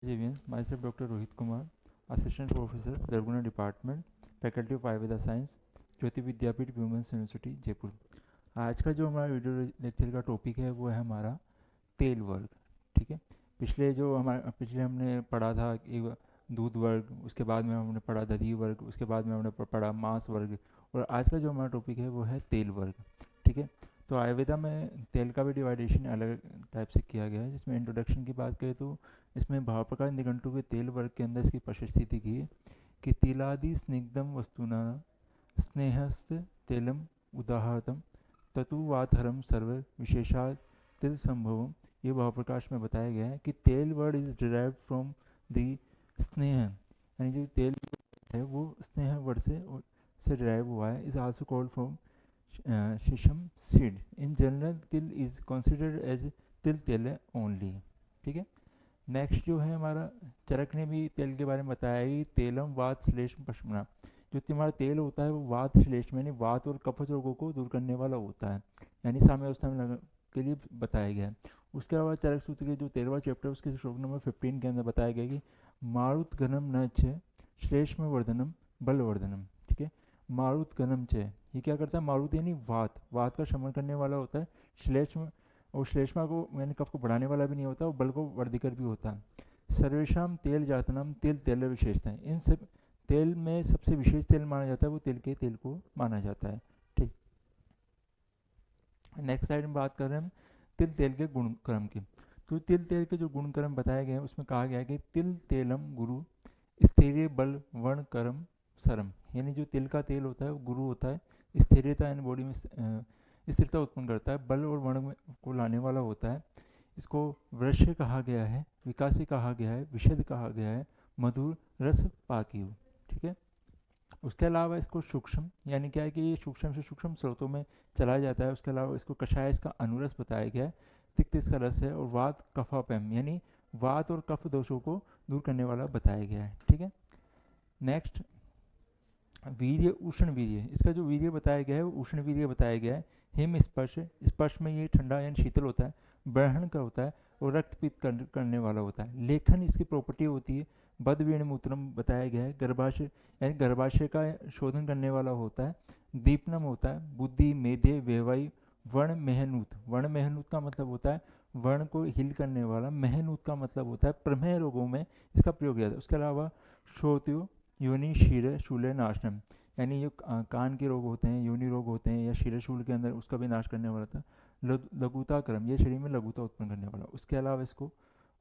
Myself Dr. Rohit Kumar, Assistant Professor, Darguna Department, Faculty of Ayurveda Science, Jyoti Vidyapeeth women's university Jaipur. आज का जो हमारा video lecture का topic है वो है हमारा तेल वर्ग। ठीक है, पिछले हमने पढ़ा था कि दूध वर्ग, उसके बाद में हमने पढ़ा दही वर्ग, उसके बाद में हमने पढ़ा मांस वर्ग, और आज का जो हमारा टॉपिक है वो है तेल वर्ग। ठीक है, तो आयुर्वेदा में तेल का भी डिवाइडेशन अलग टाइप से किया गया है। जिसमें इंट्रोडक्शन की बात करें तो इसमें भाव प्रकार निघंटु के तेल वर्ग के अंदर इसकी प्रशस्ति की है कि तिलादि स्निग्धम वस्तुना स्नेहस्त तेलम उदाहतम ततुवाथरम सर्व विशेषा तिल संभवम। ये भाव प्रकाश में बताया गया है कि तेल word is derived from the स्नेह, यानी जो तेल है वो स्नेह वर्ड से डिराइव हुआ है। इज आल्सो कॉल्ड फ्रॉम शीशम सीड। इन जनरल तिल इज कंसिडर्ड एज तिल तेल ओनली। ठीक है, नेक्स्ट जो है हमारा चरक ने भी तेल के बारे में बताया कि तेलम वात श्लेष्म पश्मना। जो तुम्हारा तेल होता है वो वात श्लेष्म यानी वात और कफ रोगों को दूर करने वाला होता है, यानी साम्यावस्था में के लिए बताया गया है। उसके अलावा चरक सूत्र के जो 13वां चैप्टर उसके श्लोक नंबर 15 के अंदर बताया गया कि मारुत घनम न च श्लेष्म वर्धनम बलवर्धनम। ठीक है, मारुत घनम च, ये क्या करता है? मारुत यानी वात, वात का शमन करने वाला होता है। श्लेष्म, और श्लेष्मा को यानी कफ को बढ़ाने वाला भी नहीं होता, और बल को वर्धिकर भी होता है। सर्वेशम तेल जातनम तिल तेल विशेषता है। इन सब तेल में सबसे विशेष तेल माना जाता है वो तिल के तेल को माना जाता है। ठीक, नेक्स्ट स्लाइड में बात कर रहे हैं हम तिल तेल के गुण क्रम की। तो तिल तेल के जो गुण क्रम बताए गए हैं उसमें कहा गया है कि तिल तेलम गुरु स्थिर बल वर्ण कर्म सरम, यानी जो तिल का तेल होता है वो गुरु होता है, स्थिरता यानी बॉडी में स्थिरता उत्पन्न करता है, बल और वर्ण को लाने वाला होता है। इसको वृक्ष कहा गया है, विकासी कहा गया है, विशद कहा गया है, मधुर रस पाकी हो। ठीक है, उसके अलावा इसको सूक्ष्म यानी क्या है कि ये सूक्ष्म से सूक्ष्म स्रोतों में चलाया जाता है। उसके अलावा इसको कषाय इसका अनुरस बताया गया है, तिक्त इसका रस है, और वात कफापम यानी वात और कफ दोषों को दूर करने वाला बताया गया है। ठीक है, नेक्स्ट वीर्य उष्ण वीर्य। इसका जो वीर्य बताया गया है वो उष्ण वीर्य बताया गया है। हिम स्पर्श, स्पर्श में ये ठंडा यानी शीतल होता है, ब्रहण का होता है, और रक्तपित करने वाला होता है। लेखन इसकी प्रॉपर्टी होती है। बद वीण मूत्रम बताया गया है, गर्भाशय यानी गर्भाशय का शोधन करने वाला होता है। दीपनम होता है, बुद्धि मेधे वेवाई वर्ण मेहनूत। वर्ण मेहनूत का मतलब होता है वर्ण को हिल करने वाला, मेहनूत का मतलब होता है प्रमेह रोगों में इसका प्रयोग किया जाता है। उसके अलावा श्रोत्यो योनि शीर शूल नाशनम, यानी जो कान के रोग होते हैं, योनि रोग होते हैं, या शीरशूल के अंदर उसका भी नाश करने वाला था। लघुता क्रम, ये शरीर में लघुता उत्पन्न करने वाला। उसके अलावा इसको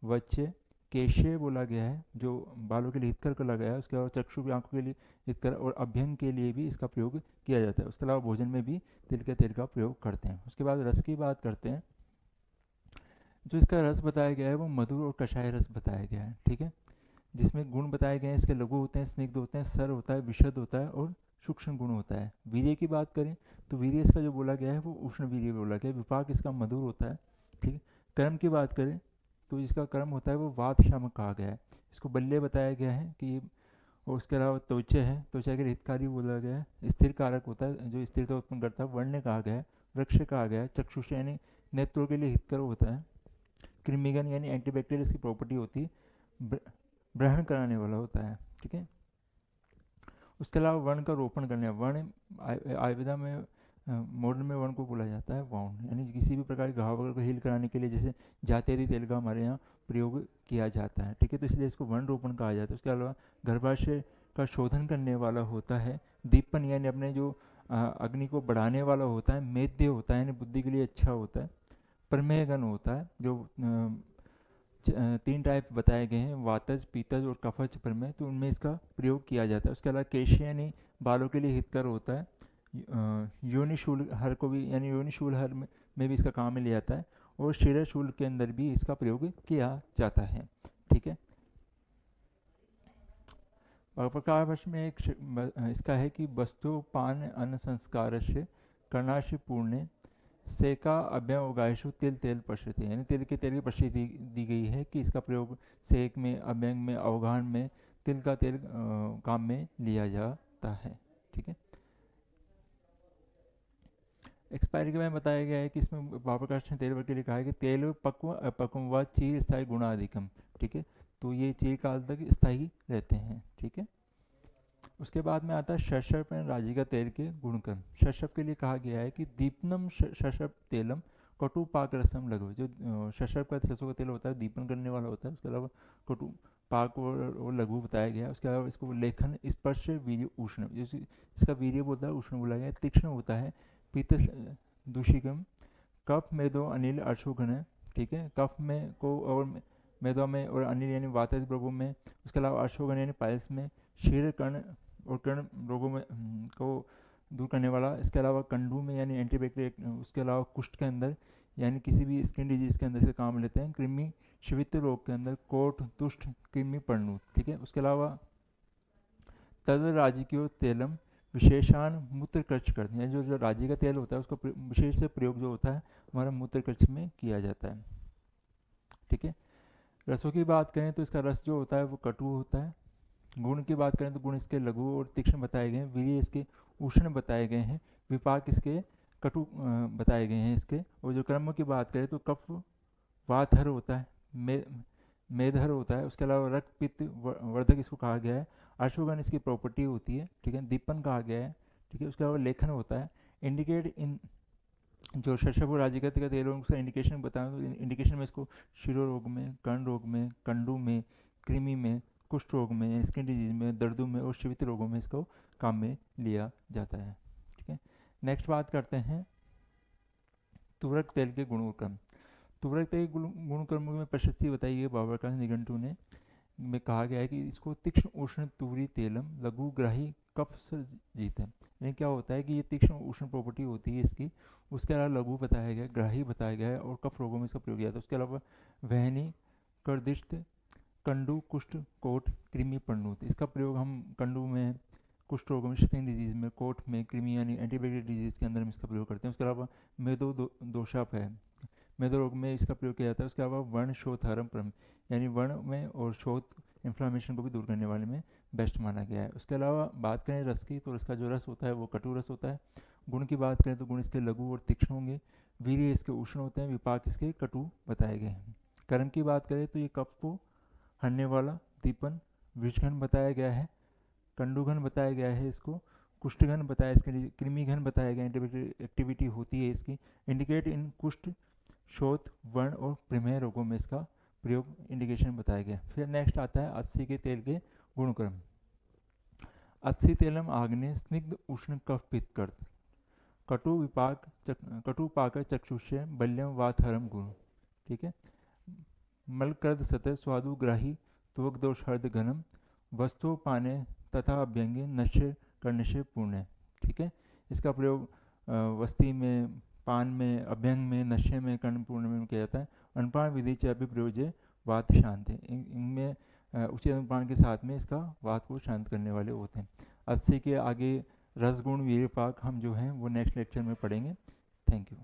वच्चे केशे बोला गया है, जो बालों के लिए हितकर को लगाया है। उसके अलावा चक्षु भी आंखों के लिए हितकर, और अभ्यंग के लिए भी इसका प्रयोग किया जाता है। उसके अलावा भोजन में भी तिल के तेल का प्रयोग करते हैं। उसके बाद रस की बात करते हैं। जो इसका रस बताया गया है वो मधुर और कषाय रस बताया गया है। ठीक है, जिसमें गुण बताए गए हैं इसके लघु होते हैं, स्निग्ध होते हैं, सर होता है, विशद होता है, और सूक्ष्म गुण होता है। वीर्य की बात करें तो वीर्य इसका जो बोला गया है वो उष्ण वीर्य बोला गया है। विपाक इसका मधुर होता है। ठीक है, कर्म की बात करें तो इसका कर्म होता है वो वात शामक कहा गया है। इसको बल्ले बताया गया है कि, और उसके अलावा त्वचा है, त्वचा के लिए हितकारी बोला गया है। स्थिर कारक होता है, जो स्थिरता उत्पन्न करता है। वर्ण कहा गया है, वृक्ष कहा गया है, चक्षुष यानी नेत्रों के लिए हितकर होता है। कृमिगन यानी एंटीबैक्टीरियल इसकी प्रॉपर्टी होती है, ग्रहण कराने वाला होता है। ठीक है, उसके अलावा वर्ण का रोपण करने, वर्ण आयुर्वेदा में मॉडर्न में वर्ण को बोला जाता है वाउंड, यानी किसी भी प्रकार के घाव वगैरह को हील कराने के लिए जैसे जातेरी तेल का हमारे यहाँ प्रयोग किया जाता है। ठीक है, तो इसलिए इसको वर्ण रोपण कहा जाता है। उसके अलावा गर्भाशय का शोधन करने वाला होता है। दीपन यानी अपने जो अग्नि को बढ़ाने वाला होता है। मेद्य होता है यानी बुद्धि के लिए अच्छा होता है। प्रमेयगन होता है, जो तीन टाइप बताए गए हैं, वातज पीतज और कफज प्रमेय, तो उनमें इसका प्रयोग किया जाता है। उसके अलावा केश यानी बालों के लिए हितकर होता है। योनिशूल हर को भी, यानी योनिशूल हर में भी इसका काम में लिया जाता है, और शिरशूल के अंदर भी इसका प्रयोग किया जाता है। ठीक है, प्रकाश में एक इसका है कि वस्तु पान अन्न संस्कार से कर्णाशि पूर्ण सेका अभ्यंगायशु तिल तेल प्रसिद्धि, यानी तिल के तेल की प्रसिद्धि दी गई है कि इसका प्रयोग सेक में, अभ्यंग में, अवगाहन में तिल का तेल काम में लिया जाता है। ठीक है, एक्सपायरी के बारे में बताया गया है कि इसमें बाबरकाश ने तेल वर्ग के लिए कहा है कि तेल पक्व अपक्व व चीर स्थायी गुणाधिकम। ठीक है, तो ये चिरकाल तक स्थायी रहते हैं। ठीक है। उसके बाद में आता है शशप एंड राजिका तेल के गुणकर्म। शशप के लिए कहा गया है कि दीपनम शशप तेलम कटु पाक रसम लघु। जो शशप का सरसों का तेल होता है दीपन करने वाला होता है, उसके अलावा कटु पाक और लघु बताया गया है। उसके अलावा इसको लेखन स्पर्श वीर्य उष्ण, इसका वीर्य बोलता है, उष्ण बोला गया, तीक्ष्ण होता है, पीत दूषिकम, कफ मेदो अनिल अर्शोघन है। ठीक है। कफ में को और मेदो में और अनिल यानी वातज रोगों में, उसके अलावा अर्शोघन यानी पायल्स में, क्षीर कर्ण और कर्ण रोगों में को दूर करने वाला। इसके अलावा कंडू में यानी एंटीबैक्टीरियल, उसके अलावा कुष्ठ के अंदर यानी किसी भी स्किन डिजीज के अंदर से काम लेते हैं। कृमि शिवित्र रोग के अंदर कोट तुष्ट कृमि पर्णु। ठीक है। उसके अलावा तद राजकीय तेलम विशेषान मूत्र कच्छ करते हैं। जो राजी का तेल होता है उसका विशेष से प्रयोग जो होता है हमारा मूत्र कच्छ में किया जाता है। ठीक है। रसों की बात करें तो इसका रस जो होता है वो कटु होता है। गुण की बात करें तो गुण इसके लघु और तीक्ष्ण बताए गए हैं। वीर्य इसके उष्ण बताए गए हैं। विपाक इसके कटु बताए गए हैं इसके। और जो कर्म की बात करें तो कफ वातहर होता है, मेधर होता है। उसके अलावा रक्त पित्त वर्धक इसको कहा गया है। अश्वगन इसकी प्रॉपर्टी होती है। ठीक है। दीपन कहा गया है। ठीक है। उसके अलावा लेखन होता है। इंडिकेट इन जो शशभ और राजिका का तेल उसका इंडिकेशन बताएं तो इंडिकेशन में इसको शिरो रोग में, कर्ण रोग में, कंडू में, कृमि में, कुष्ठ रोग में, स्किन डिजीज में, दर्दों में और शिवित रोगों में इसको काम में लिया जाता है। ठीक है। नेक्स्ट बात करते हैं तुरक तेल के गुणकर्म। तुरक तेल के गुणकर्म में प्रशस्ति बताई है बाबरकाश निघंटू ने में कहा गया है कि इसको तीक्ष्ण उष्ण तुरी तेलम लघु ग्राही कफ जीत है। यानी क्या होता है कि ये तीक्ष्ण उष्ण प्रॉपर्टी होती है इसकी। उसके अलावा लघु बताया गया, ग्राही बताया गया है और कफ रोगों में इसका प्रयोग किया था। उसके अलावा वहनी कर्दिष्ट कंडू कुष्ठ कोट कृमि पर्णुत, इसका प्रयोग हम कंडू में, कुष्ठ रोगों में, स्किन डिजीज में, कोट में, कृमि यानी एंटीबैक्टीरियल डिजीज के अंदर हम इसका प्रयोग करते हैं। उसके अलावा मेदो दोषाप है, मेदो रोग में इसका प्रयोग किया जाता है। उसके अलावा वर्ण शोथारम परम यानी वर्ण में और शोथ इन्फ्लामेशन को भी दूर करने वाले में बेस्ट माना गया है। उसके अलावा बात करें रस की तो इसका जो रस होता है वो कटु रस होता है। गुण की बात करें तो गुण इसके लघु और तीक्ष्ण होंगे। वीर्य इसके उष्ण होते हैं। विपाक इसके कटु बताए गए हैं। कर्म की बात करें तो ये कफ को हरने वाला, दीपन, विषघन बताया गया है, कंडुघन बताया गया है इसको, कुष्ठघन बताया, इसके लिए कृमिघन बताया गया, एंटीबैक्टीरियल एक्टिविटी होती है इसकी। इंडिकेट इन कुष्ठ शोथ वर्ण और प्रमेह रोगों में इसका प्रयोग इंडिकेशन बताया गया। फिर नेक्स्ट आता है अत्सी के तेल के गुणक्रम। अत्सी तेलम आग्नेय स्निग्ध उष्ण कफ पित्त कर्त कटु पाक चक्षुष्य बल्यम वातहरम गुण। ठीक है। मलकर्द सतह स्वादु ग्राही त्वक दोष हर्द घनम वस्तु पाने तथा अभ्यंगी नश्य करने से पूर्ण है। ठीक है। इसका प्रयोग वस्ती में, पान में, अभ्यंग में, नशे में, कर्ण पूर्ण में किया जाता है। अनुपान विधि च भी प्रयोज्य वात शांत है। इनमें उचित अनुपान के साथ में इसका वात को शांत करने वाले होते हैं। अस्सी के आगे रसगुण वीरपाक हम जो हैं वो नेक्स्ट लेक्चर में पढ़ेंगे। Thank you.